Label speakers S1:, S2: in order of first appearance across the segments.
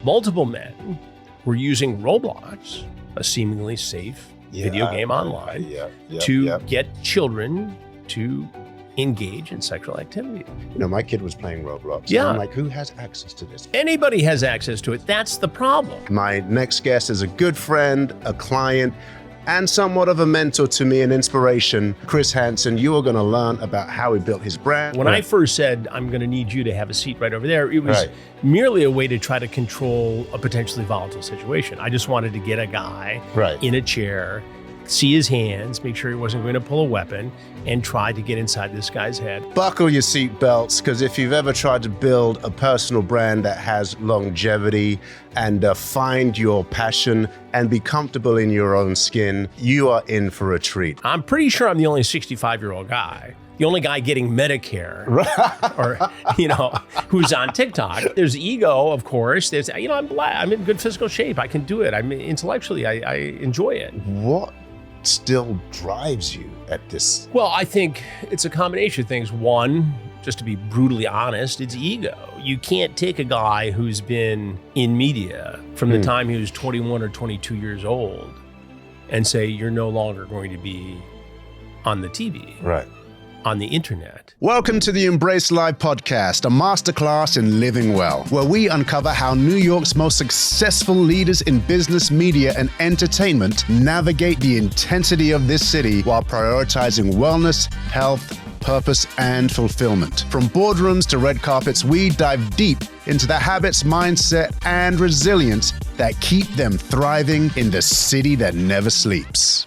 S1: Multiple men were using Roblox, a seemingly safe video game online, to get children to engage in sexual activity.
S2: You know, my kid was playing Roblox.
S1: Yeah.
S2: And I'm like, who has access to this?
S1: Anybody has access to it. That's the problem.
S2: My next guest is a good friend, a client, and somewhat of a mentor to me, an inspiration. Chris Hansen, you are going to learn about how he built his brand.
S1: When I first said, I'm going to need you to have a seat right over there, it was merely a way to try to control a potentially volatile situation. I just wanted to get a guy in a chair, see his hands, make sure he wasn't going to pull a weapon, and try to get inside this guy's head.
S2: Buckle your seatbelts, because if you've ever tried to build a personal brand that has longevity and find your passion and be comfortable in your own skin, you are in for a treat.
S1: I'm pretty sure I'm the only 65-year-old guy. The only guy getting Medicare, or, who's on TikTok. There's ego, of course. There's, I'm in good physical shape. I can do it. I'm intellectually, I enjoy it.
S2: What still drives you at this?
S1: Well, I think it's a combination of things. One, just to be brutally honest, it's ego. You can't take a guy who's been in media from the time he was 21 or 22 years old and say you're no longer going to be on the TV. On the internet.
S2: Welcome to the Embrace Live podcast, a masterclass in living well, where we uncover how New York's most successful leaders in business, media, and entertainment navigate the intensity of this city while prioritizing wellness, health, purpose, and fulfillment. From boardrooms to red carpets, we dive deep into the habits, mindset, and resilience that keep them thriving in the city that never sleeps.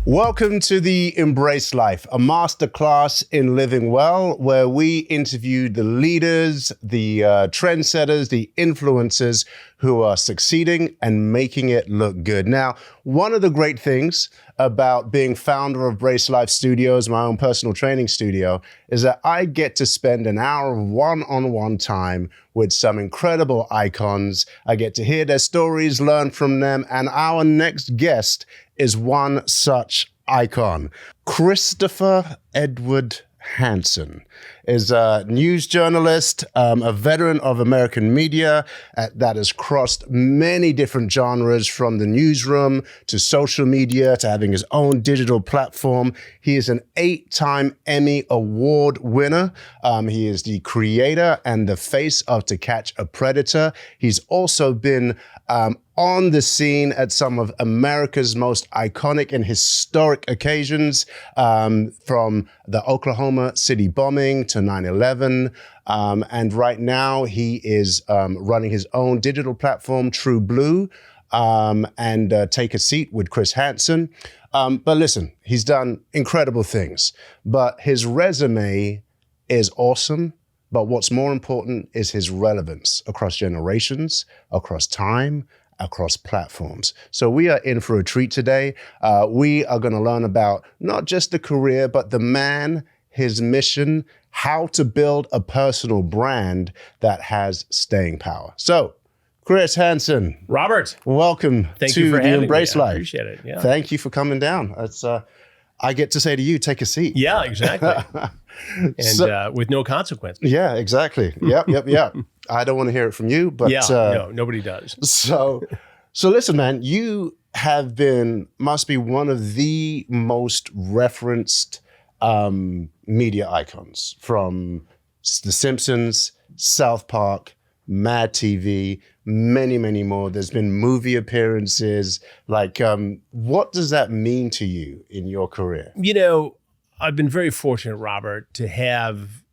S2: Welcome to the Embrace Life, a masterclass in living well, where we interview the leaders, the trendsetters, the influencers who are succeeding and making it look good. Now, one of the great things about being founder of Embrace Life Studios, my own personal training studio, is that I get to spend an hour of one-on-one time with some incredible icons. I get to hear their stories, learn from them, and our next guest is one such icon. Christopher Edward Hansen is a news journalist, a veteran of American media that has crossed many different genres, from the newsroom to social media to having his own digital platform. He is an 8-time Emmy Award winner. He is the creator and the face of To Catch a Predator. He's also been on the scene at some of America's most iconic and historic occasions, from the Oklahoma City bombing to 9/11. And right now he is running his own digital platform, TruBlu, and Take a Seat with Chris Hansen. But listen, he's done incredible things, but his resume is awesome. But what's more important is his relevance across generations, across time, across platforms. So we are in for a treat today. We are going to learn about not just the career, but the man, his mission, how to build a personal brand that has staying power. So, Chris Hansen.
S1: Robert.
S2: Welcome to the Embrace Life.
S1: I appreciate it. Yeah.
S2: Thank you for coming down. It's, I get to say to you, take a seat.
S1: Yeah, exactly. And with no consequences.
S2: Yeah, exactly. Yep. I don't want to hear it from you, but
S1: no, nobody does.
S2: So listen, man, you have must be one of the most referenced media icons, from The Simpsons, South Park, Mad TV, many, many more. There's been movie appearances. Like, what does that mean to you in your career?
S1: I've been very fortunate, Robert, to have,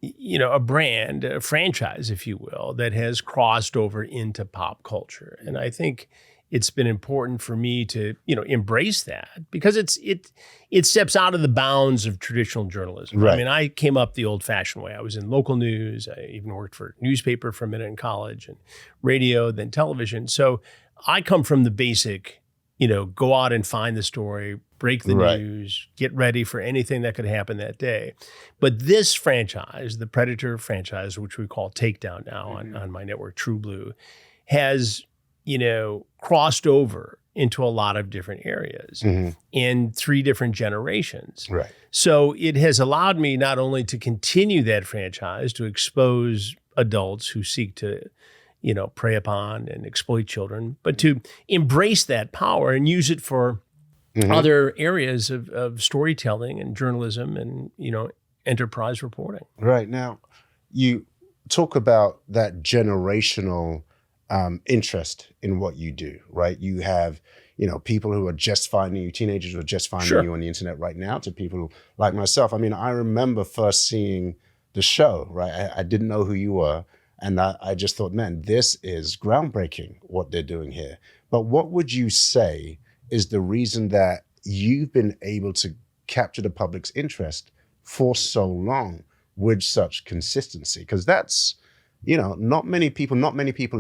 S1: a brand, a franchise, if you will, that has crossed over into pop culture. And I think it's been important for me to, embrace that, because it steps out of the bounds of traditional journalism.
S2: Right.
S1: I mean, I came up the old-fashioned way. I was in local news. I even worked for a newspaper for a minute in college, and radio, then television. So I come from the basic, go out and find the story, break the news, get ready for anything that could happen that day. But this franchise, the Predator franchise, which we call Takedown now on my network, TruBlu, has crossed over into a lot of different areas in 3 different generations.
S2: Right.
S1: So it has allowed me not only to continue that franchise, to expose adults who seek to, prey upon and exploit children, but to embrace that power and use it for other areas of storytelling and journalism and, enterprise reporting.
S2: Right. Now, you talk about that generational interest in what you do, right? You have, people who are just finding you, teenagers who are just finding you on the internet right now, to people like myself. I mean, I remember first seeing the show, right? I didn't know who you were. And I just thought, man, this is groundbreaking what they're doing here. But what would you say is the reason that you've been able to capture the public's interest for so long with such consistency? Because that's, not many people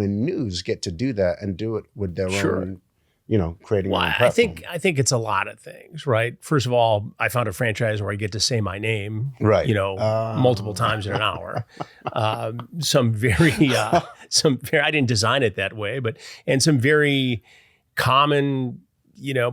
S2: in news get to do that and do it with their own, creating their own platform.
S1: I think it's a lot of things, right? First of all, I found a franchise where I get to say my name,
S2: right,
S1: multiple times in an hour. I didn't design it that way, and some very common,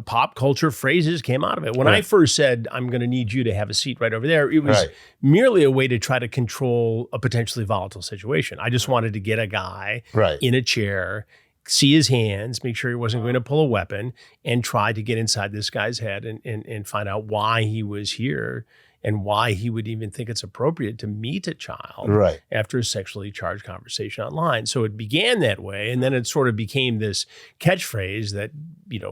S1: pop culture phrases came out of it. When I first said, I'm going to need you to have a seat right over there, it was merely a way to try to control a potentially volatile situation. I just wanted to get a guy in a chair, see his hands, make sure he wasn't going to pull a weapon, and try to get inside this guy's head and find out why he was here and why he would even think it's appropriate to meet a child after a sexually charged conversation online. So it began that way, and then it sort of became this catchphrase that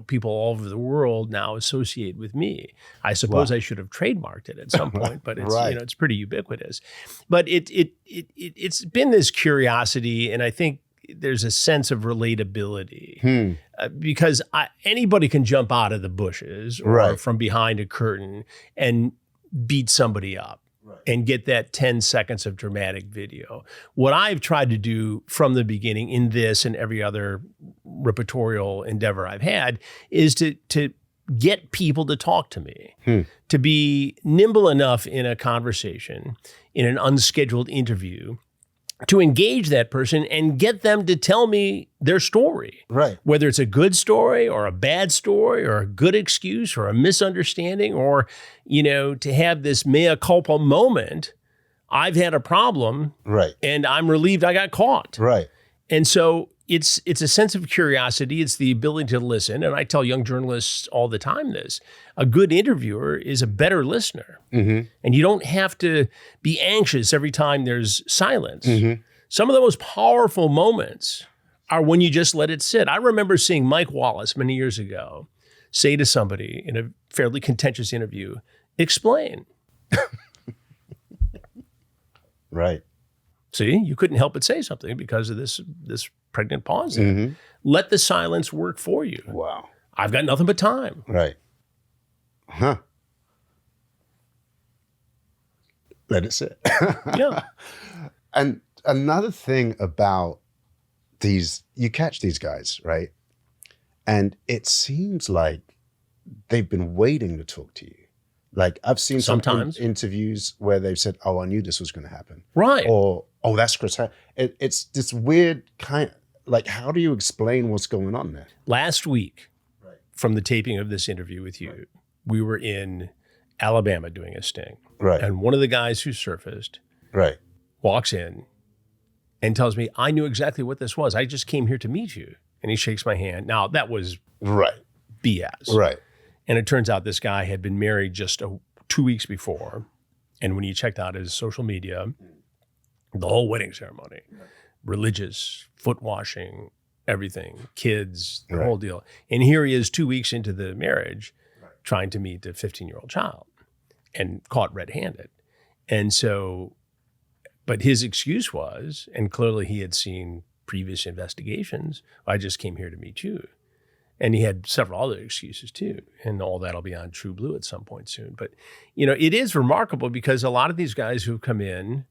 S1: people all over the world now associate with me. I suppose I should have trademarked it at some point, but it's it's pretty ubiquitous. But it's been this curiosity, and I think there's a sense of relatability because anybody can jump out of the bushes or from behind a curtain and beat somebody up and get that 10 seconds of dramatic video. What I've tried to do from the beginning in this and every other repertorial endeavor I've had is to get people to talk to me, to be nimble enough in a conversation, in an unscheduled interview, to engage that person and get them to tell me their story.
S2: Right.
S1: Whether it's a good story or a bad story or a good excuse or a misunderstanding or, to have this mea culpa moment. I've had a problem. Right. And I'm relieved I got caught.
S2: Right.
S1: And so it's a sense of curiosity. It's the ability to listen. And I tell young journalists all the time this. A good interviewer is a better listener. And you don't have to be anxious every time there's silence. Some of the most powerful moments are when you just let it sit. I remember seeing Mike Wallace many years ago say to somebody in a fairly contentious interview, explain.
S2: Right.
S1: See, you couldn't help but say something because of this pregnant pause there. Let the silence work for you.
S2: Wow.
S1: I've got nothing but time.
S2: Right. Huh. Let it sit.
S1: Yeah.
S2: And another thing about these, you catch these guys, right? And it seems like they've been waiting to talk to you. Like I've seen sometimes interviews where they've said, "Oh, I knew this was going to happen,"
S1: right?
S2: Or, "Oh, that's Chris." It's this weird kind. Like, how do you explain what's going on there?
S1: Last week, from the taping of this interview with you, we were in Alabama doing a sting, and one of the guys who surfaced, walks in and tells me, "I knew exactly what this was. I just came here to meet you," and he shakes my hand. Now that was BS,
S2: right?
S1: And it turns out this guy had been married just 2 weeks before. And when he checked out his social media, the whole wedding ceremony, religious, foot washing, everything, kids, the whole deal. And here he is 2 weeks into the marriage trying to meet a 15-year-old child and caught red-handed. And so, but his excuse was, and clearly he had seen previous investigations, I just came here to meet you. And he had several other excuses too. And all that'll be on TruBlu at some point soon. But, it is remarkable because a lot of these guys who've come in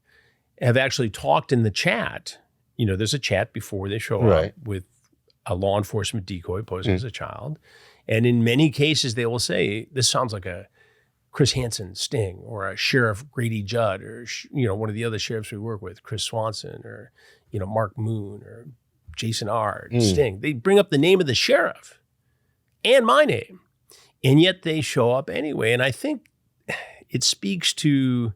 S1: have actually talked in the chat. There's a chat before they show up with a law enforcement decoy posing as a child. And in many cases, they will say, this sounds like a Chris Hansen sting or a Sheriff Grady Judd or, one of the other sheriffs we work with, Chris Swanson or, Mark Moon or Jason Ard, Sting. They bring up the name of the sheriff and my name, and yet they show up anyway. And I think it speaks to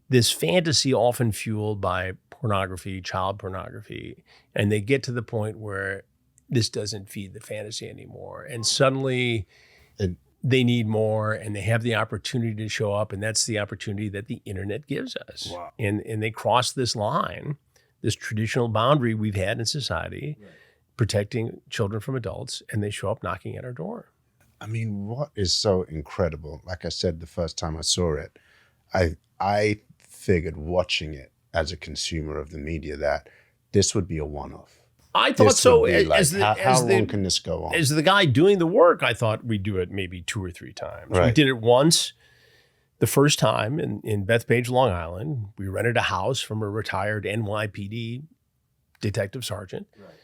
S1: this fantasy often fueled by pornography, child pornography, and they get to the point where this doesn't feed the fantasy anymore. And suddenly they need more, and they have the opportunity to show up, and that's the opportunity that the internet gives us.
S2: Wow.
S1: And they cross this line, this traditional boundary we've had in society, protecting children from adults, and they show up knocking at our door.
S2: I mean, what is so incredible? Like I said, the first time I saw it, I figured watching it as a consumer of the media that this would be a one-off.
S1: I thought so.
S2: How long can this go on?
S1: As the guy doing the work, I thought we'd do it maybe 2 or 3 times.
S2: Right.
S1: We did it once, the first time in Bethpage, Long Island. We rented a house from a retired NYPD detective sergeant. Right.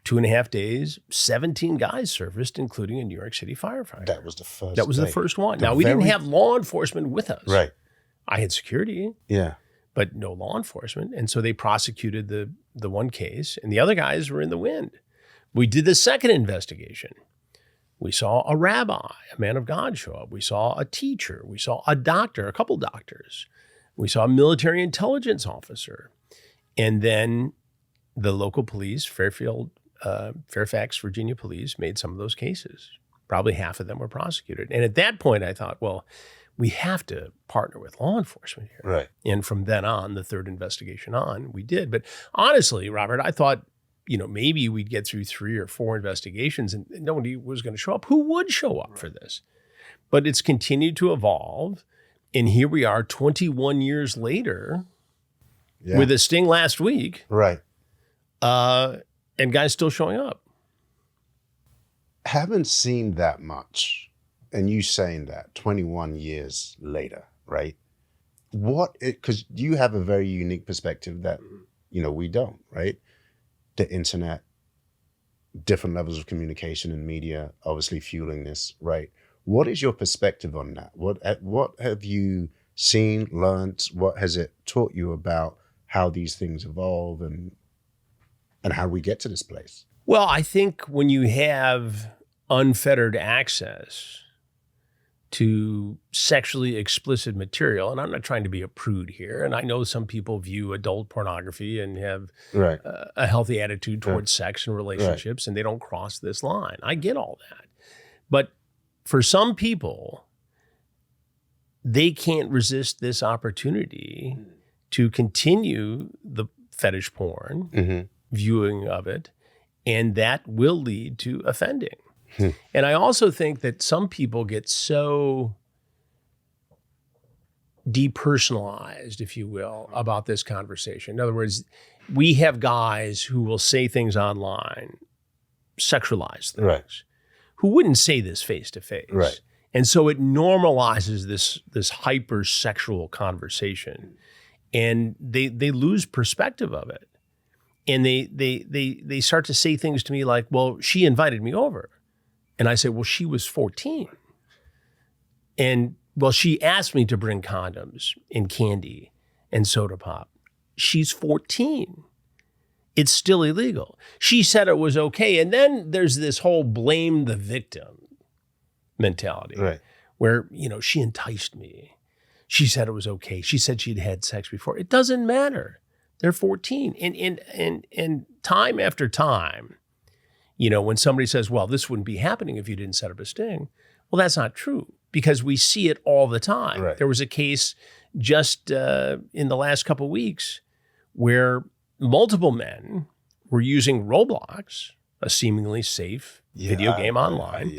S1: 2.5 days, 17 guys surfaced, including a New York City firefighter.
S2: That was the first.
S1: That was the first one. Now, we didn't have law enforcement with us.
S2: Right.
S1: I had security.
S2: Yeah.
S1: But no law enforcement. And so they prosecuted the one case, and the other guys were in the wind. We did the second investigation. We saw a rabbi, a man of God, show up. We saw a teacher. We saw a doctor, a couple doctors. We saw a military intelligence officer. And then the local police, Fairfax, Virginia police, made some of those cases. Probably half of them were prosecuted. And at that point, I thought, well, we have to partner with law enforcement here.
S2: Right.
S1: And from then on, the third investigation on, we did. But honestly, Robert, I thought, maybe we'd get through 3 or 4 investigations and nobody was going to show up. Who would show up for this? But it's continued to evolve. And here we are 21 years later with a sting last week.
S2: Right.
S1: And guys still showing up.
S2: Haven't seen that much. And you saying that 21 years later, right? Because you have a very unique perspective that, we don't, right? The internet, different levels of communication and media, obviously fueling this, right? What is your perspective on that? What have you seen, learned? What has it taught you about how these things evolve and how we get to this place?
S1: Well, I think when you have unfettered access to sexually explicit material, and I'm not trying to be a prude here, and I know some people view adult pornography and have a healthy attitude towards sex and relationships, and they don't cross this line. I get all that. But for some people, they can't resist this opportunity to continue the fetish porn, viewing of it, and that will lead to offending. And I also think that some people get so depersonalized, if you will, about this conversation. In other words, we have guys who will say things online, sexualize things, who wouldn't say this face to face.
S2: Right.
S1: And so it normalizes this hypersexual conversation, and they lose perspective of it. And they start to say things to me like, well, she invited me over. And I say, well, she was 14. And, well, she asked me to bring condoms and candy and soda pop. She's 14. It's still illegal. She said it was okay. And then there's this whole blame the victim mentality, where, she enticed me. She said it was okay. She said she'd had sex before. It doesn't matter. They're 14. And time after time, when somebody says, well, this wouldn't be happening if you didn't set up a sting. Well, that's not true, because we see it all the time. Right. There was a case just in the last couple of weeks where multiple men were using Roblox, a seemingly safe video game online,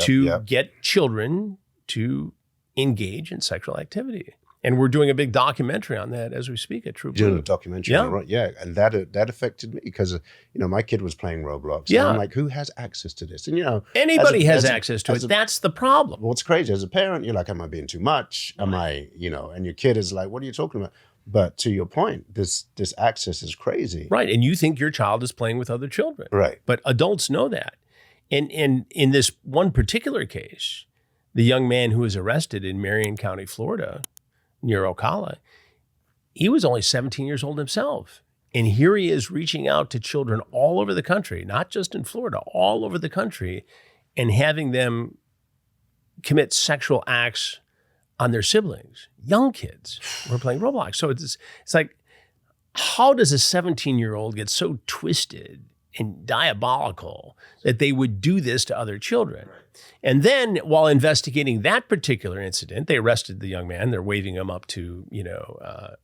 S1: to get children to engage in sexual activity. And we're doing a big documentary on that as we speak at TruBlu.
S2: Doing a documentary, right? Yeah, and that affected me because my kid was playing Roblox.
S1: Yeah,
S2: and I'm like, who has access to this? And
S1: anybody has access to it. That's the problem.
S2: What's crazy as a parent, you're like, am I being too much? Am I, and your kid is like, what are you talking about? But to your point, this access is crazy,
S1: right? And you think your child is playing with other children,
S2: right? But
S1: adults know that. And in this one particular case, the young man who was arrested in Marion County, Florida, near Ocala, he was only 17 years old himself. And here he is reaching out to children all over the country, not just in Florida, all over the country, and having them commit sexual acts on their siblings, young kids who are playing Roblox. So it's like, how does a 17-year-old get so twisted and diabolical that they would do this to other children? And then while investigating that particular incident, they arrested the young man. They're waving him up to,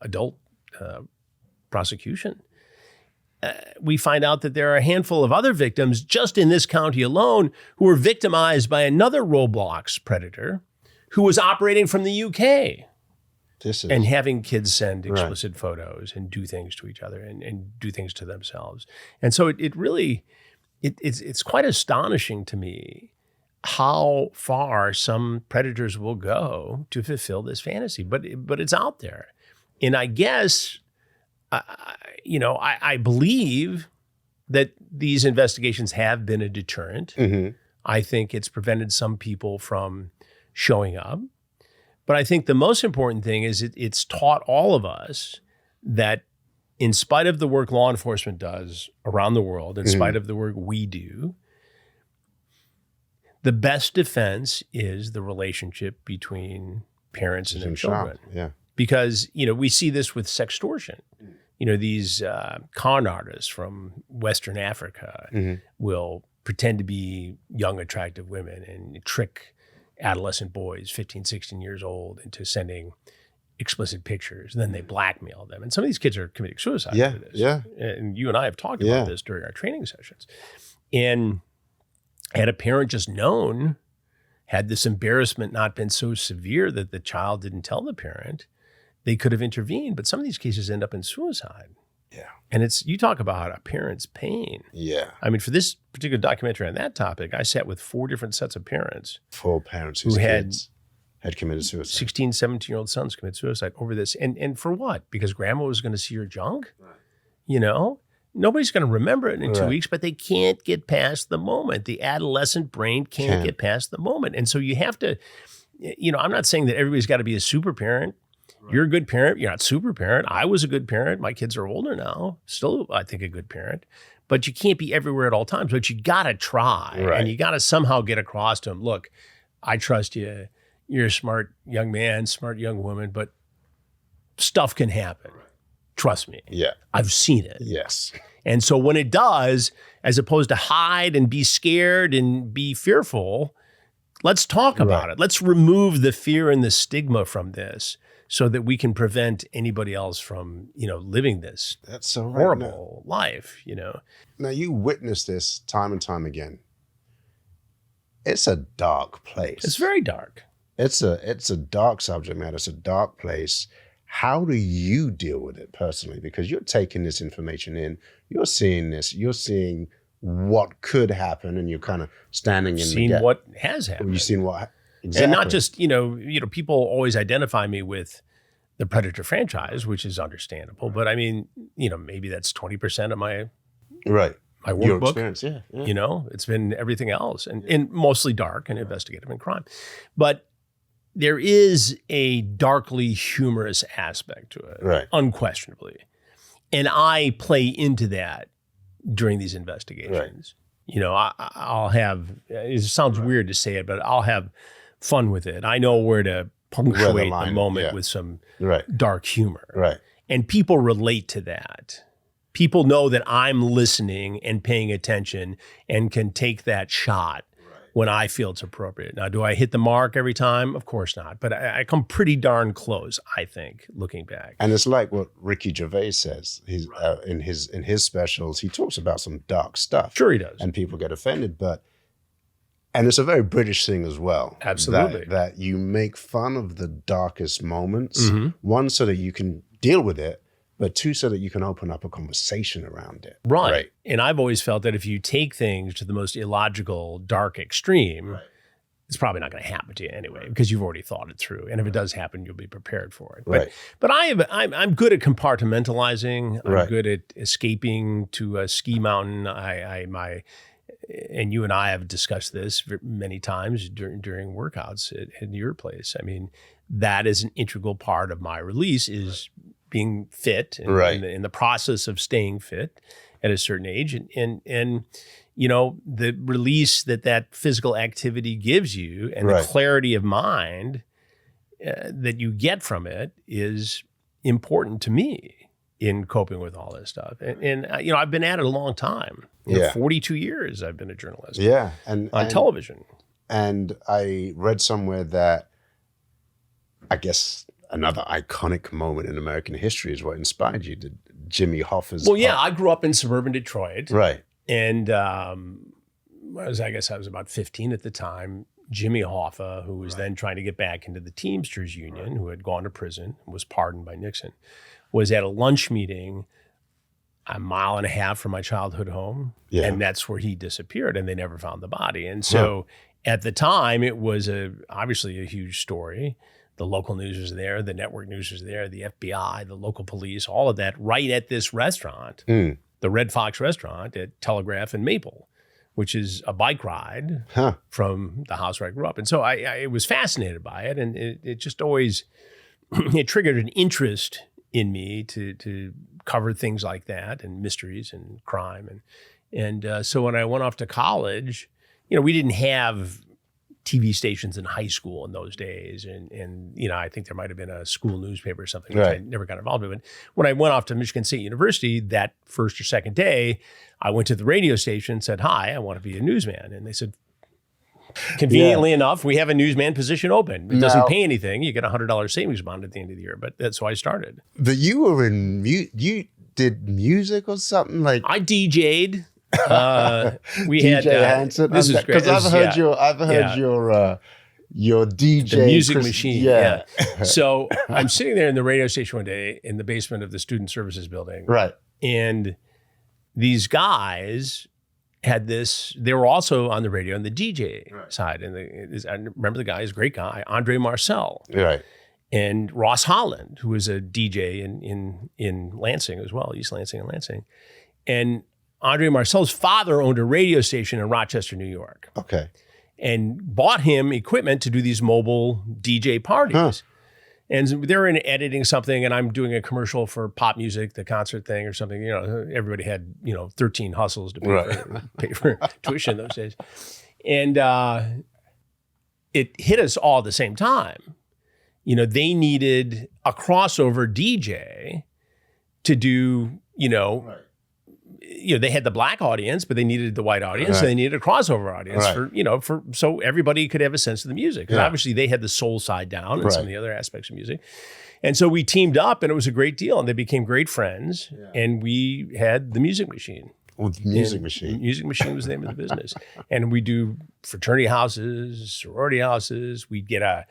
S1: adult prosecution. We find out that there are a handful of other victims just in this county alone who were victimized by another Roblox predator who was operating from the UK and having kids send explicit photos and do things to each other and do things to themselves. And so it's quite astonishing to me how far some predators will go to fulfill this fantasy, but it's out there. And I guess, I believe that these investigations have been a deterrent. Mm-hmm. I think it's prevented some people from showing up. But I think the most important thing is it's taught all of us that in spite of the work law enforcement does around the world, in spite of the work we do, the best defense is the relationship between parents and their children.
S2: Yeah.
S1: Because, we see this with sextortion. These con artists from Western Africa will pretend to be young, attractive women and trick adolescent boys, 15, 16 years old, into sending explicit pictures. And then they blackmail them. And some of these kids are committing suicide for this. Yeah. And you and I have talked about this during our training sessions. And had a parent just known, had this embarrassment not been so severe that the child didn't tell the parent, they could have intervened. But some of these cases end up in suicide.
S2: Yeah.
S1: And you talk about a parent's pain.
S2: Yeah.
S1: I mean, for this particular documentary on that topic, I sat with 4 different sets of parents.
S2: 4 parents whose kids had committed suicide.
S1: 16, 17-year-old sons commit suicide over this. And for what? Because grandma was going to see her junk? Right. Nobody's going to remember it in 2 weeks, but they can't get past the moment. The adolescent brain can't get past the moment. And so you have to, I'm not saying that everybody's got to be a super parent. Right. You're a good parent. You're not super parent. I was a good parent. My kids are older now. Still, I think, a good parent. But you can't be everywhere at all times. But you got to try. Right. And you got to somehow get across to them, look, I trust you. You're a smart young man, smart young woman, but stuff can happen. Right. Trust me.
S2: Yeah.
S1: I've seen it.
S2: Yes.
S1: And so when it does, as opposed to hide and be scared and be fearful, let's talk about it. Let's remove the fear and the stigma from this, so that we can prevent anybody else from, living this horrible life,
S2: Now, you witness this time and time again. It's a dark place.
S1: It's very dark.
S2: It's a dark subject matter. It's a dark place. How do you deal with it personally? Because you're taking this information in. You're seeing this. You're seeing what could happen, and you're kind of standing in the gap.
S1: What has happened.
S2: You've seen what exactly.
S1: And not just, people always identify me with the Predator franchise, which is understandable. But I mean, maybe that's 20% of my my workbook.
S2: Your experience, yeah.
S1: It's been everything else, and mostly dark and investigative and crime. But there is a darkly humorous aspect to it, unquestionably. And I play into that during these investigations. I'll have, it sounds weird to say it, but I'll have fun with it. I know where to punctuate the moment with some dark humor.
S2: Right.
S1: And people relate to that. People know that I'm listening and paying attention and can take that shot when I feel it's appropriate. Now, do I hit the mark every time? Of course not. But I come pretty darn close, I think, looking back.
S2: And it's like what Ricky Gervais says. He's in his specials, he talks about some dark stuff.
S1: Sure he does.
S2: And people get offended, and it's a very British thing as well.
S1: Absolutely.
S2: That you make fun of the darkest moments, one, so that you can deal with it, but 2, so that you can open up a conversation around it.
S1: Right. And I've always felt that if you take things to the most illogical, dark extreme, it's probably not going to happen to you anyway, because you've already thought it through. And if it does happen, you'll be prepared for it. But I'm good at compartmentalizing. I'm good at escaping to a ski mountain. And you and I have discussed this many times during workouts at your place. I mean, that is an integral part of my release, is being fit and in the process of staying fit at a certain age. And you know, the release that physical activity gives you and the clarity of mind that you get from it is important to me in coping with all this stuff. And you know, I've been at it a long time. You know, 42 years I've been a journalist.
S2: And
S1: on television.
S2: And I read somewhere that I guess another iconic moment in American history is what inspired you, to Jimmy Hoffa's.
S1: Well, I grew up in suburban Detroit.
S2: Right.
S1: And I was about 15 at the time. Jimmy Hoffa, who was then trying to get back into the Teamsters Union, who had gone to prison and was pardoned by Nixon, was at a lunch meeting a mile and a half from my childhood home. Yeah. And that's where he disappeared, and they never found the body. And so at the time, it was obviously a huge story. The local news was there, the network news was there, the FBI, the local police, all of that right at this restaurant, the Red Fox restaurant at Telegraph and Maple, which is a bike ride from the house where I grew up. And so I was fascinated by it, and it just always, it triggered an interest in me to cover things like that and mysteries and crime. And so when I went off to college, you know, we didn't have TV stations in high school in those days. And you know, I think there might have been a school newspaper or something, which I never got involved with. But when I went off to Michigan State University that first or second day, I went to the radio station and said, "Hi, I want to be a newsman." And they said, conveniently enough, we have a newsman position open. It doesn't pay anything. You get a $100 savings bond at the end of the year. But that's how I started.
S2: But you were you did music or something like?
S1: I DJ'd. We
S2: DJ
S1: had
S2: Hansen.
S1: This is great.
S2: Because I've heard your DJ,
S1: the music
S2: Chris,
S1: machine. Yeah. So I'm sitting there in the radio station one day in the basement of the Student Services building.
S2: Right.
S1: And these guys had this. They were also on the radio on the DJ side. And I remember the guy, he's a great guy, Andre Marcel.
S2: Right.
S1: And Ross Holland, who was a DJ in Lansing as well, East Lansing and Lansing. And Andre Marcel's father owned a radio station in Rochester, New York.
S2: Okay.
S1: And bought him equipment to do these mobile DJ parties. And they're editing something, and I'm doing a commercial for pop music, the concert thing or something. You know, everybody had, 13 hustles to pay for tuition those days. And it hit us all at the same time. You know, they needed a crossover DJ to do, they had the black audience, but they needed the white audience. So they needed a crossover audience so everybody could have a sense of the music. And obviously they had the soul side down and some of the other aspects of music. And so we teamed up, and it was a great deal, and they became great friends. Yeah. And we had the Music Machine.
S2: Music Machine
S1: was the name of the business. And we do fraternity houses, sorority houses. We'd get a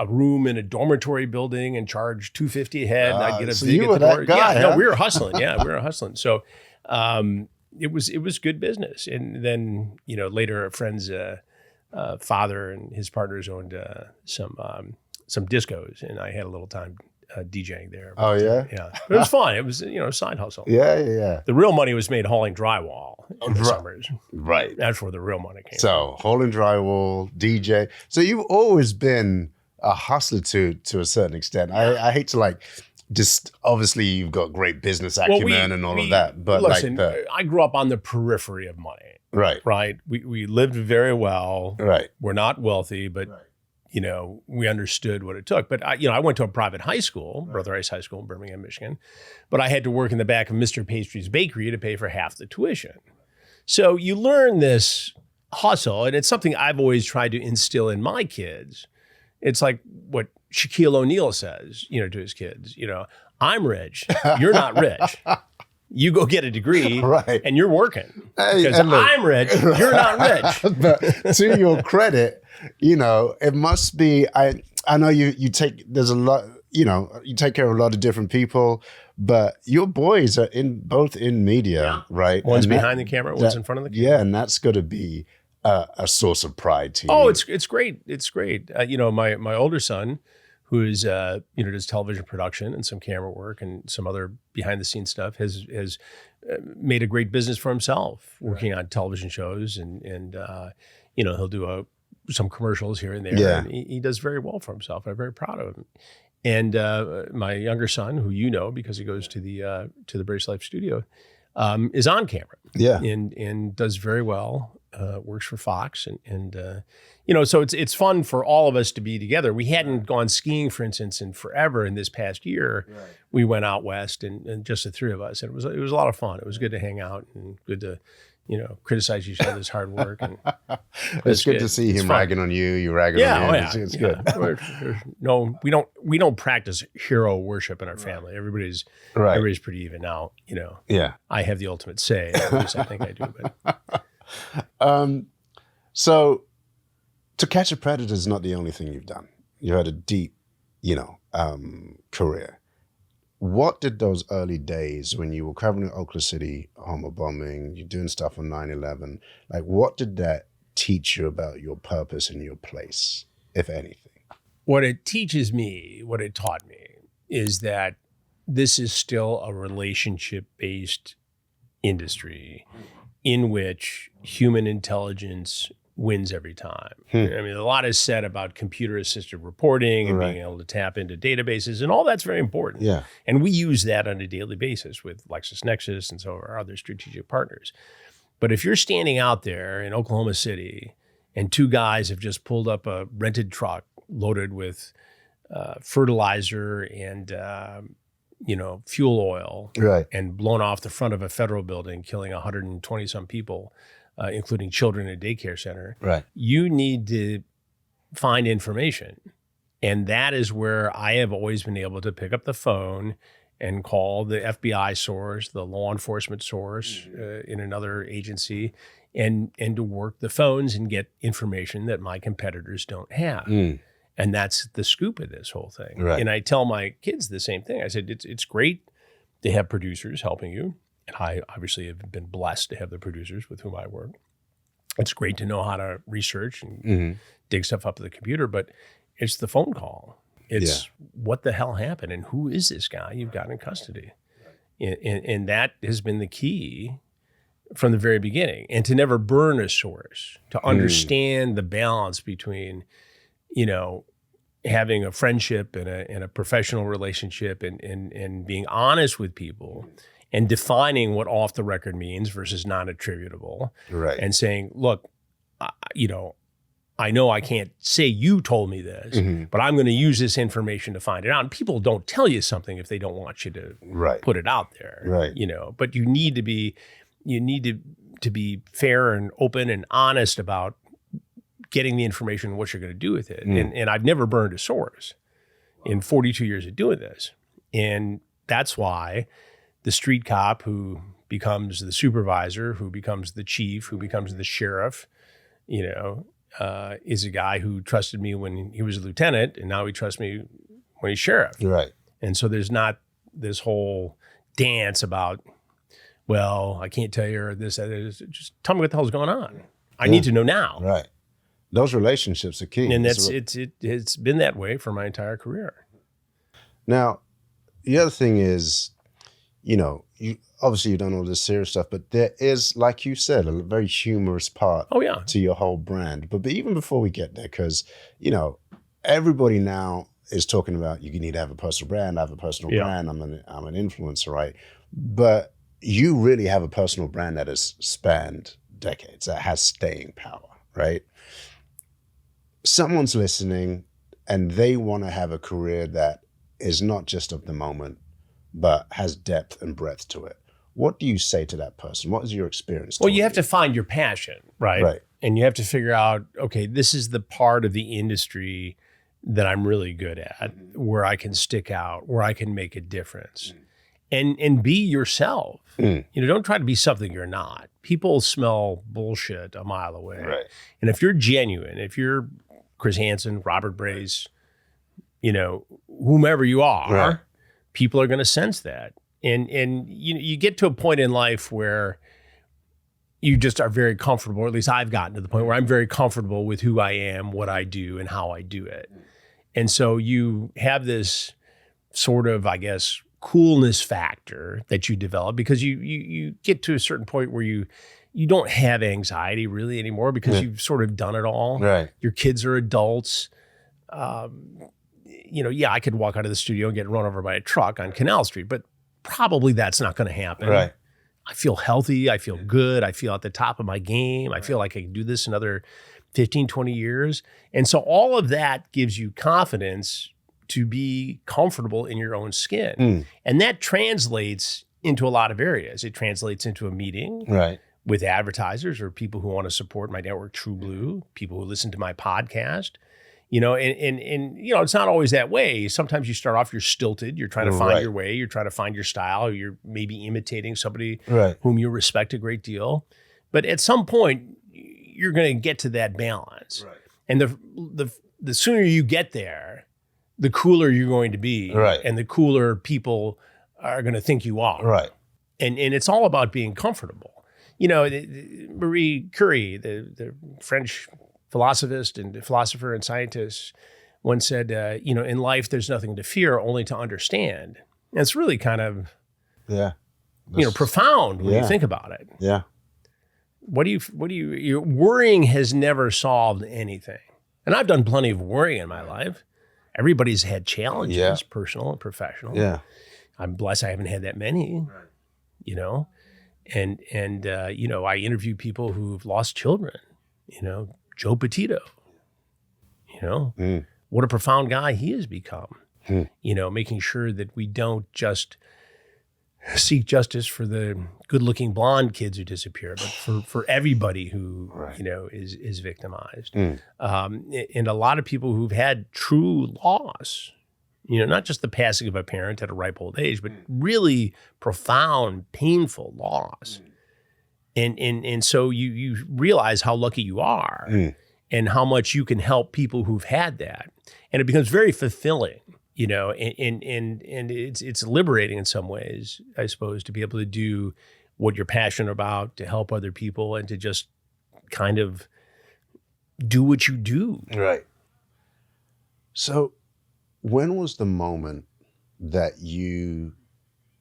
S1: room in a dormitory building and charge $250 a head. And I'd get a big
S2: you were that guy,
S1: no, we were hustling. Yeah, we were hustling. So it was good business. And then, later a friend's father and his partners owned some discos, and I had a little time DJing there.
S2: But,
S1: yeah? But it was fun. It was, a side hustle.
S2: Yeah.
S1: The real money was made hauling drywall in the summers.
S2: Right.
S1: That's where the real money came from.
S2: So hauling drywall, DJ. So you've always been a hustler to a certain extent. Yeah. I hate to just obviously you've got great business acumen and all of that. But
S1: listen, I grew up on the periphery of money.
S2: Right.
S1: We lived very well.
S2: Right.
S1: We're not wealthy, but we understood what it took. But I went to a private high school, Brother Rice High School in Birmingham, Michigan. But I had to work in the back of Mr. Pastry's bakery to pay for half the tuition. So you learn this hustle, and it's something I've always tried to instill in my kids. It's like what Shaquille O'Neal says, to his kids. I'm rich. You're not rich. You go get a degree, and you're working. Because I'm rich. You're not rich.
S2: But to your credit, it must be. I know you take. There's a lot. You take care of a lot of different people, but your boys are both in media, right?
S1: One's behind the camera, one's in front of the camera.
S2: Yeah, and that's got to be a source of pride to you.
S1: Oh, it's great. It's great. My older son, who is does television production and some camera work and some other behind the scenes stuff, has made a great business for himself, working on television shows and he'll do some commercials here and there.
S2: Yeah.
S1: And he does very well for himself. I'm very proud of him. And my younger son, who you know because he goes to the Brace Life studio, is on camera.
S2: Yeah.
S1: And does very well. Works for Fox, and so it's fun for all of us to be together. We hadn't gone skiing, for instance, in forever. In this past year, we went out west, and just the three of us, and it was a lot of fun. It was good to hang out and good to criticize each other's hard work. And
S2: it's good to see him ragging on you. You ragging on him. It's good.
S1: We don't practice hero worship in our family. Everybody's pretty even now.
S2: Yeah.
S1: I have the ultimate say. At least I think I do. But
S2: so To Catch a Predator is not the only thing you've done. You had a deep, career. What did those early days when you were covering Oklahoma City Homer bombing, you're doing stuff on 9/11, like what did that teach you about your purpose and your place, if anything?
S1: What it taught me is that this is still a relationship-based industry in which human intelligence wins every time. I mean, a lot is said about computer-assisted reporting and being able to tap into databases, and all that's very important.
S2: Yeah.
S1: And we use that on a daily basis with LexisNexis and some of our other strategic partners. But if you're standing out there in Oklahoma City and two guys have just pulled up a rented truck loaded with fertilizer and fuel oil, and blown off the front of a federal building, killing 120 some people, including children in a daycare center. You need to find information. And that is where I have always been able to pick up the phone and call the FBI source, the law enforcement source in another agency, and to work the phones and get information that my competitors don't have. And that's the scoop of this whole thing. And I tell my kids the same thing. I said, it's great to have producers helping you. And I obviously have been blessed to have the producers with whom I work. It's great to know how to research and dig stuff up to the computer, but it's the phone call. It's what the hell happened and who is this guy you've got in custody? And that has been the key from the very beginning. And to never burn a source, to understand the balance between having a friendship and a professional relationship and being honest with people and defining what off the record means versus non-attributable. And saying, look, I know I can't say you told me this, but I'm going to use this information to find it out. And people don't tell you something if they don't want you to put it out there. But you need to be fair and open and honest about getting the information and what you're going to do with it. And I've never burned a source in 42 years of doing this. And that's why the street cop who becomes the supervisor, who becomes the chief, who becomes the sheriff, is a guy who trusted me when he was a lieutenant, and now he trusts me when he's sheriff. And so there's not this whole dance about, well, I can't tell you or this, that. Just tell me what the hell's going on. I need to know now.
S2: Those relationships are key.
S1: And it's been that way for my entire career.
S2: Now, the other thing is, you've done all this serious stuff, but there is, like you said, a very humorous part to your whole brand. But even before we get there, because, everybody now is talking about you need to have a personal brand. I have a personal brand. I'm an influencer, right? But you really have a personal brand that has spanned decades, that has staying power, right? Someone's listening and they want to have a career that is not just of the moment, but has depth and breadth to it. What do you say to that person? What is your experience?
S1: Well, you have to find your passion, right? And you have to figure out, okay, this is the part of the industry that I'm really good at, where I can stick out, where I can make a difference. And be yourself. Don't try to be something you're not. People smell bullshit a mile away. And if you're genuine, if you're Chris Hansen, Robert Brace, whomever you are, people are going to sense that. And you get to a point in life where you just are very comfortable, or at least I've gotten to the point where I'm very comfortable with who I am, what I do, and how I do it. And so you have this sort of, I guess, coolness factor that you develop because you get to a certain point where you don't have anxiety really anymore because you've sort of done it all. Your kids are adults. I could walk out of the studio and get run over by a truck on Canal Street, but probably that's not going to happen.
S2: Right.
S1: I feel healthy. I feel good. I feel at the top of my game. I feel like I can do this another 15, 20 years. And so all of that gives you confidence to be comfortable in your own skin. And that translates into a lot of areas. It translates into a meeting with advertisers or people who want to support my network, TruBlu, people who listen to my podcast. And it's not always that way. Sometimes you start off, you're stilted, you're trying to find your way, you're trying to find your style, or you're maybe imitating somebody whom you respect a great deal. But at some point, you're going to get to that balance. Right. And the sooner you get there, the cooler you're going to be. Right. And the cooler people are going to think you are. Right. And it's all about being comfortable. Marie Curie, the French philosopher and scientist, once said, in life, there's nothing to fear, only to understand. And it's really kind of, profound when you think about it. Yeah. Worrying has never solved anything. And I've done plenty of worrying in my life. Everybody's had challenges, personal and professional. Yeah. I'm blessed I haven't had that many, And I interview people who've lost children, Joe Petito, what a profound guy he has become, making sure that we don't just seek justice for the good-looking blonde kids who disappear, but for everybody who, is victimized. And a lot of people who've had true loss, not just the passing of a parent at a ripe old age, but really profound, painful loss. And so you realize how lucky you are and how much you can help people who've had that. And it becomes very fulfilling, and it's liberating in some ways, I suppose, to be able to do what you're passionate about, to help other people, and to just kind of do what you do. Right.
S2: So when was the moment that you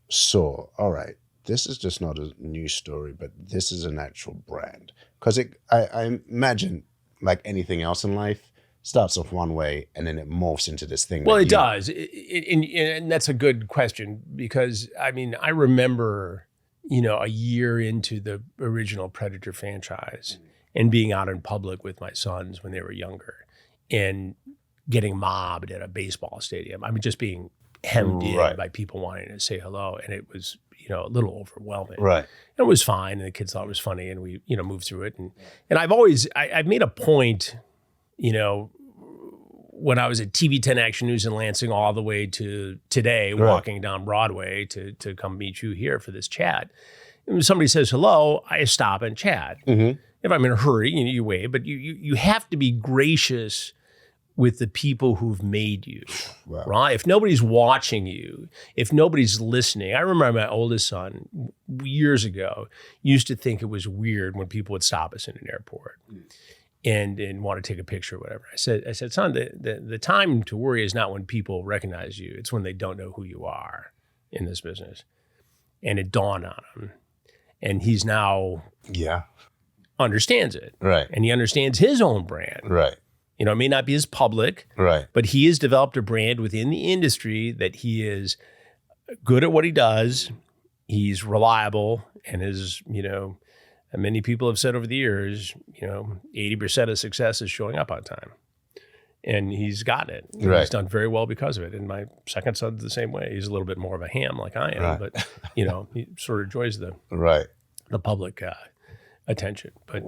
S2: saw, all right, this is just not a news story, but this is an actual brand? Because I imagine, like anything else in life, starts off one way and then it morphs into this thing.
S1: Well, it does. And that's a good question, because, I remember, a year into the original Predator franchise and being out in public with my sons when they were younger and getting mobbed at a baseball stadium. Just being hemmed in by people wanting to say hello. And it was, a little overwhelming. Right. And it was fine. And the kids thought it was funny. And we, moved through it. And I've made a point, when I was at TV 10 Action News in Lansing all the way to today, walking down Broadway to come meet you here for this chat. And when somebody says hello, I stop and chat. If I'm in a hurry, you wave, but you have to be gracious with the people who've made you, right? If nobody's watching you, if nobody's listening. I remember my oldest son years ago used to think it was weird when people would stop us in an airport and want to take a picture or whatever. I said, son, the time to worry is not when people recognize you. It's when they don't know who you are in this business. And it dawned on him. And he's now understands it. Right. And he understands his own brand. Right. It may not be as public, but he has developed a brand within the industry that he is good at what he does. He's reliable, and as many people have said over the years, 80% of success is showing up on time. And he's gotten it. He's done very well because of it. And my second son's the same way. He's a little bit more of a ham like I am, but he sort of enjoys the public attention. But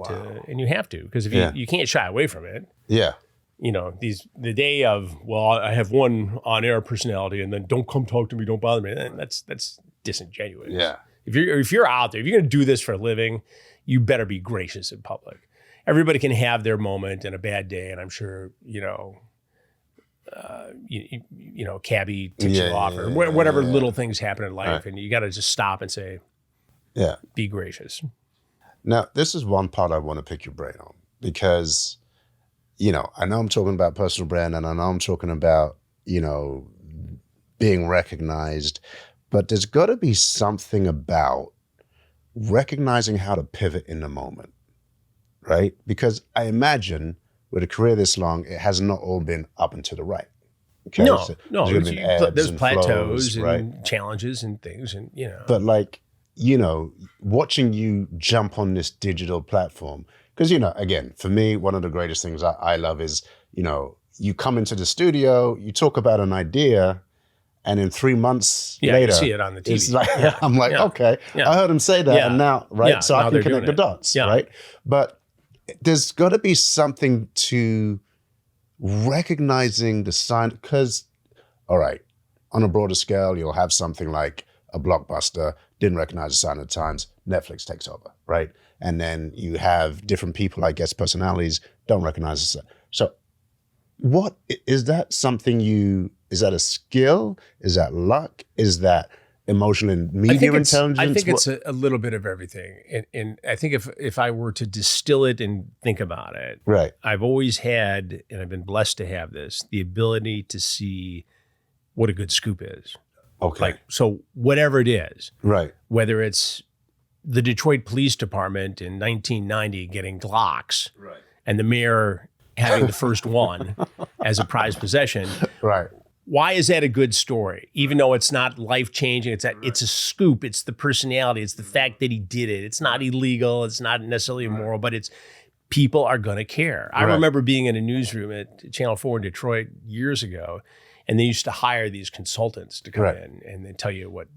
S1: and you have to, because if you can't shy away from it. Yeah. The day of, well, I have one on-air personality, and then don't come talk to me, don't bother me. That's disingenuous. Yeah. If you're out there, if you're going to do this for a living, you better be gracious in public. Everybody can have their moment and a bad day, and I'm sure cabbie tips you off, or whatever little things happen in life, and you got to just stop and say, be gracious.
S2: Now, this is one part I want to pick your brain on, because I know I'm talking about personal brand, and I know I'm talking about being recognized, but there's got to be something about recognizing how to pivot in the moment, right? Because I imagine with a career this long, it has not all been up and to the right. Okay,
S1: No,
S2: so
S1: no.
S2: there's gonna be ebbs
S1: There's
S2: and
S1: plateaus
S2: flows,
S1: and
S2: right?
S1: challenges and things, and
S2: But like, watching you jump on this digital platform, because again, for me, one of the greatest things I love is, you come into the studio, you talk about an idea, and in 3 months
S1: you
S2: later,
S1: see it on the TV.
S2: it's like, I'm like, okay,
S1: Yeah.
S2: I heard him say that, and now, right?
S1: Yeah,
S2: So I
S1: now
S2: can
S1: they're
S2: connect
S1: doing
S2: the
S1: it.
S2: dots,
S1: Yeah.
S2: right? But there's got to be something to recognizing the sign, because, all right, on a broader scale, you'll have something like a blockbuster, didn't recognize the sign of the times, Netflix takes over, right? And then you have different people, I guess, personalities, don't recognize the sign. So what, is that something is that a skill? Is that luck? Is that emotional and media intelligence?
S1: I think it's a little bit of everything. And I think if I were to distill it and think about it,
S2: right.
S1: I've always had, and I've been blessed to have this, the ability to see what a good scoop is.
S2: Okay.
S1: So whatever it is,
S2: right.
S1: whether it's the Detroit Police Department in 1990 getting Glocks,
S2: right,
S1: and the mayor having the first one as a prized possession.
S2: Right.
S1: Why is that a good story? Even though it's not life-changing, it's a scoop. It's the personality. It's the fact that he did it. It's not illegal. It's not necessarily immoral, but it's people are going to care. I remember being in a newsroom at Channel 4 in Detroit years ago, and they used to hire these consultants to come in and then tell you what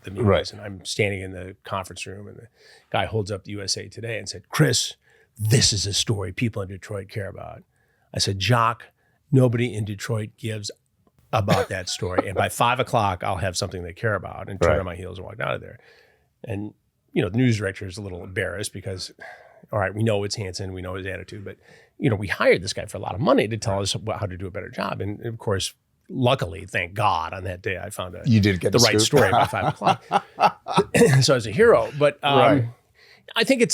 S1: the meaning is. And I'm standing in the conference room, and the guy holds up the USA Today and said, "Chris, this is a story people in Detroit care about." I said, "Jock, nobody in Detroit gives about that story. And by 5 o'clock, I'll have something they care about," and turned on my heels and walked out of there. And, the news director is a little embarrassed because, all right, we know it's Hansen, we know his attitude, but, we hired this guy for a lot of money to tell us how to do a better job. And of course, luckily, thank God, on that day, I found
S2: you did get
S1: the right story by 5 o'clock. So I was a hero. But I think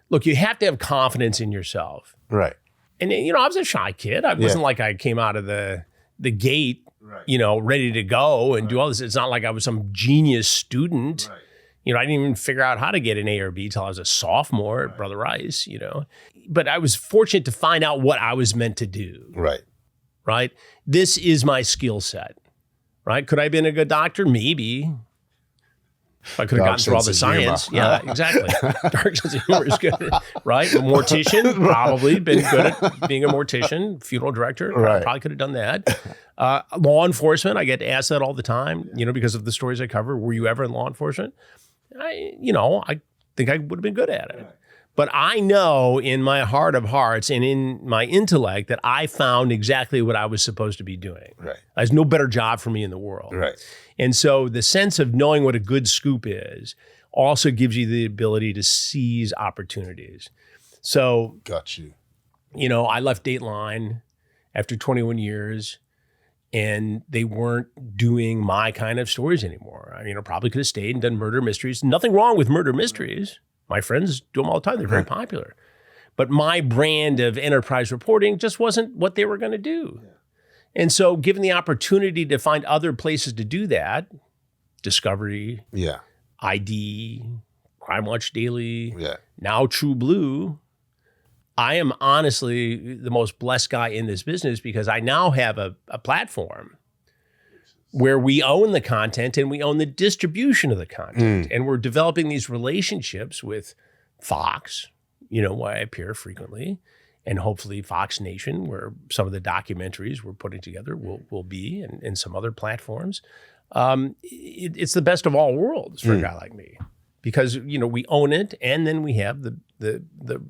S1: look, you have to have confidence in yourself.
S2: Right.
S1: And, I was a shy kid. I wasn't like I came out of the gate, ready to go and do all this. It's not like I was some genius student. Right. I didn't even figure out how to get an A or B till I was a sophomore at Brother Rice, But I was fortunate to find out what I was meant to do.
S2: Right.
S1: Right? This is my skill set. Right? Could I have been a good doctor? Maybe. If I could have gotten through all the science. Yeah, exactly. Dark sense of humor is good. Right? A mortician, probably been good at being a mortician, funeral director. Probably could have done that. Law enforcement, I get asked that all the time, because of the stories I cover. Were you ever in law enforcement? I think I would have been good at it. Right. But I know in my heart of hearts and in my intellect that I found exactly what I was supposed to be doing.
S2: Right.
S1: There's no better job for me in the world.
S2: Right.
S1: And so the sense of knowing what a good scoop is also gives you the ability to seize opportunities. So,
S2: got you.
S1: I left Dateline after 21 years. And they weren't doing my kind of stories anymore. I probably could have stayed and done murder mysteries. Nothing wrong with murder mysteries. My friends do them all the time. They're very popular. But my brand of enterprise reporting just wasn't what they were going to do. Yeah. And so given the opportunity to find other places to do that, Discovery, ID, Crime Watch Daily, now TruBlu, I am honestly the most blessed guy in this business because I now have a platform where we own the content and we own the distribution of the content. And we're developing these relationships with Fox, where I appear frequently, and hopefully Fox Nation, where some of the documentaries we're putting together will be, and some other platforms. It's the best of all worlds for a guy like me. Because, we own it, and then we have the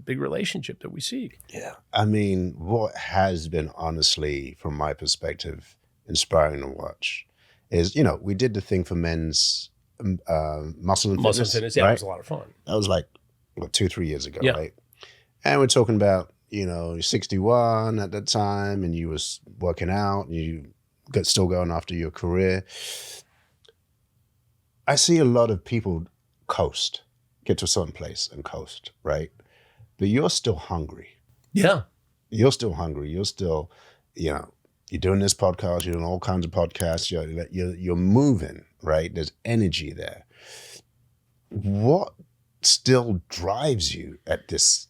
S1: big relationship that we seek. Yeah.
S2: What has been, honestly, from my perspective, inspiring to watch is, we did the thing for men's muscle and fitness.
S1: Yeah, right? It was a lot of fun.
S2: That was like, 2-3 years ago, right? And we're talking about, you're 61 at that time, and you was working out, and you got still going after your career. I see a lot of people coast, get to a certain place and coast, right? But you're still hungry.
S1: Yeah.
S2: You're still hungry. You're still, you're doing this podcast, you're doing all kinds of podcasts, you're moving, right? There's energy there. What still drives you at this?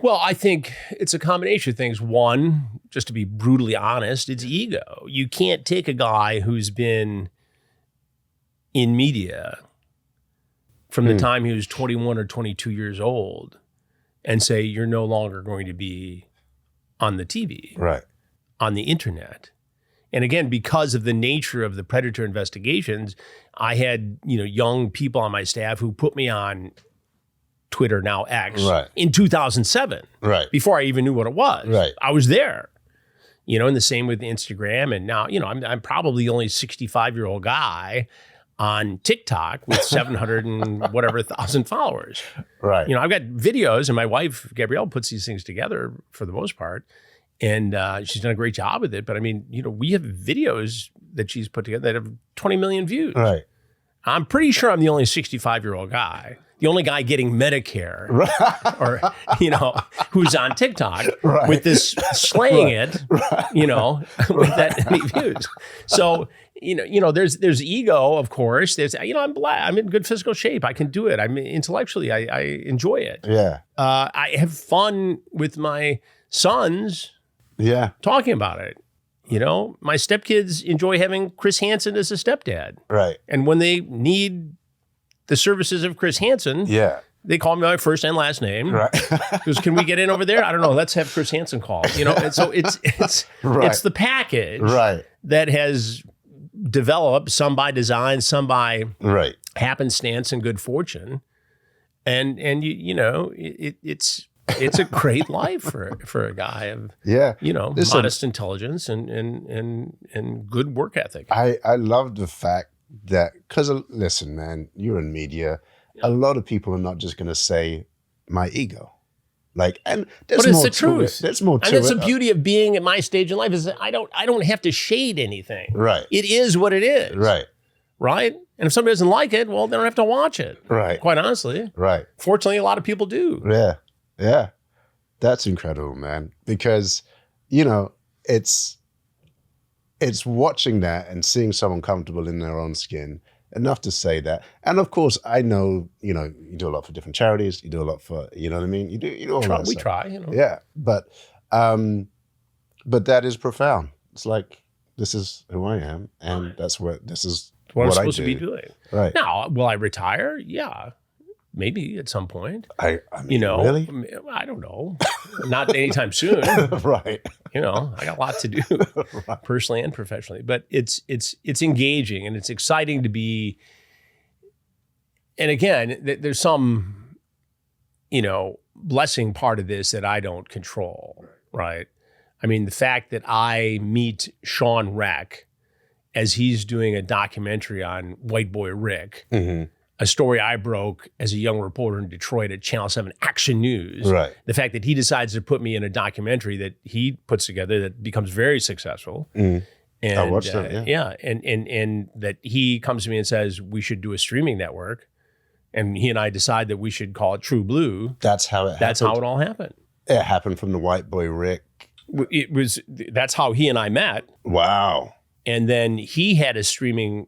S1: Well, I think it's a combination of things. One, just to be brutally honest, it's ego. You can't take a guy who's been in media from the time he was 21 or 22 years old and say, you're no longer going to be on the TV,
S2: Right.
S1: on the internet. And again, because of the nature of the predator investigations, I had, young people on my staff who put me on Twitter, now X,
S2: Right.
S1: in 2007,
S2: Right.
S1: before I even knew what it was.
S2: Right.
S1: I was there, and the same with Instagram. And now, I'm probably the only 65-year-old guy on TikTok with 700 and whatever thousand followers.
S2: Right.
S1: I've got videos, and my wife, Gabrielle, puts these things together for the most part. And she's done a great job with it. But I mean, we have videos that she's put together that have 20 million views.
S2: Right.
S1: I'm pretty sure I'm the only 65-year-old guy, the only guy getting Medicare, or, who's on TikTok with this slaying it, with that many views. So, there's ego, of course. There's, I'm black. I'm in good physical shape. I can do it. I'm intellectually, I enjoy it.
S2: Yeah.
S1: I have fun with my sons.
S2: Yeah.
S1: Talking about it. My stepkids enjoy having Chris Hansen as a stepdad.
S2: Right.
S1: And when they need the services of Chris Hansen, they call me by my first and last name.
S2: Right.
S1: Because can we get in over there? I don't know. Let's have Chris Hansen call. And so it's it's the package that has developed, some by design, some by happenstance and good fortune. And it's a great life for a guy of modest intelligence and good work ethic.
S2: I love the fact that, because listen, man, you're in media. A lot of people are not just going to say my ego. And there's
S1: but it's
S2: more
S1: the
S2: to
S1: truth.
S2: it. There's more to it.
S1: And it's the beauty of being at my stage in life is that I don't have to shade anything.
S2: Right.
S1: It is what it is.
S2: Right.
S1: Right. And if somebody doesn't like it, well, they don't have to watch it.
S2: Right.
S1: Quite honestly.
S2: Right.
S1: Fortunately, a lot of people do.
S2: Yeah. Yeah. That's incredible, man. Because, it's watching that and seeing someone comfortable in their own skin, enough to say that. And of course, I know, you do a lot for different charities. You do a lot for, you know what I mean? You do all that
S1: We
S2: stuff.
S1: try,
S2: Yeah. But that is profound. It's like, this is who I am. And this is
S1: what I'm
S2: I
S1: supposed
S2: do.
S1: to be doing.
S2: Right.
S1: Now, will I retire? Yeah. Maybe at some point.
S2: I mean, really?
S1: I don't know. Not anytime soon.
S2: Right.
S1: I got a lot to do personally and professionally, but it's engaging and it's exciting to be. And again, there's some, blessing part of this that I don't control, right? I mean, the fact that I meet Sean Reck as he's doing a documentary on White Boy Rick, a story I broke as a young reporter in Detroit at Channel 7 Action News.
S2: Right.
S1: The fact that he decides to put me in a documentary that he puts together that becomes very successful. And,
S2: I watched that,
S1: yeah. And that he comes to me and says, we should do a streaming network. And he and I decide that we should call it TruBlu.
S2: That's how it happened.
S1: That's how it all happened.
S2: It happened from the White Boy Rick.
S1: That's how he and I met.
S2: Wow.
S1: And then he had a streaming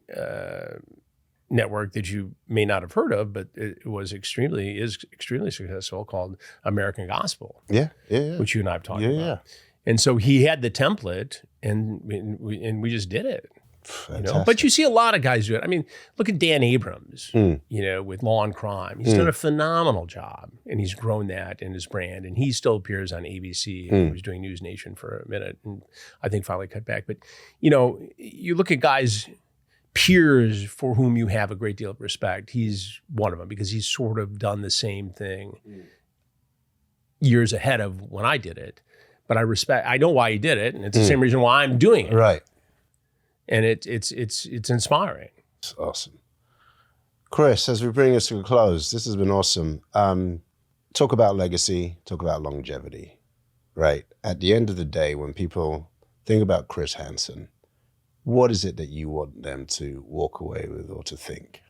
S1: network that you may not have heard of, but it is extremely successful, called American Gospel.
S2: Yeah.
S1: Which you and I have talked
S2: about.
S1: Yeah. And so he had the template, and we just did it. But you see a lot of guys do it. I mean, look at Dan Abrams, with Law and Crime. He's done a phenomenal job, and he's grown that in his brand. And he still appears on ABC. He was doing News Nation for a minute, and I think finally cut back. But you look at guys, peers for whom you have a great deal of respect. He's one of them because he's sort of done the same thing years ahead of when I did it. But I know why he did it, and it's the same reason why I'm doing it.
S2: Right.
S1: And it's inspiring.
S2: It's awesome. Chris, as we bring us to a close, this has been awesome. Talk about legacy, talk about longevity, right? At the end of the day, when people think about Chris Hansen, what is it that you want them to walk away with or to think?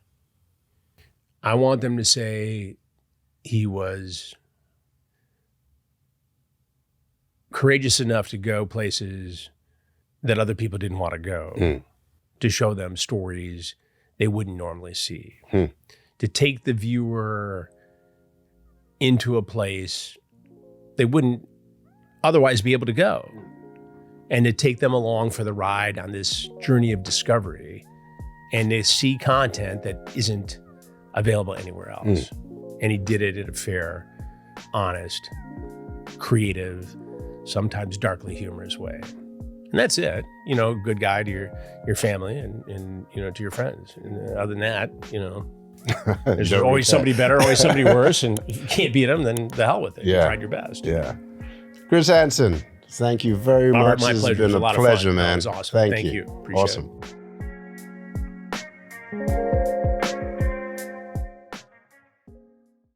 S1: I want them to say he was courageous enough to go places that other people didn't want to go, to show them stories they wouldn't normally see, to take the viewer into a place they wouldn't otherwise be able to go, and to take them along for the ride on this journey of discovery, and to see content that isn't available anywhere else. And he did it in a fair, honest, creative, sometimes darkly humorous way. And that's it. You know, good guy to your family and you know, to your friends. And other than that, you know, there's always somebody better, always somebody worse. And if you can't beat them, then the hell with it. You tried your best.
S2: Yeah. Chris Hansen, thank you very much.
S1: My pleasure.
S2: It's been
S1: a
S2: a pleasure, man.
S1: That was awesome. Thank you. Appreciate
S2: Awesome.
S1: it.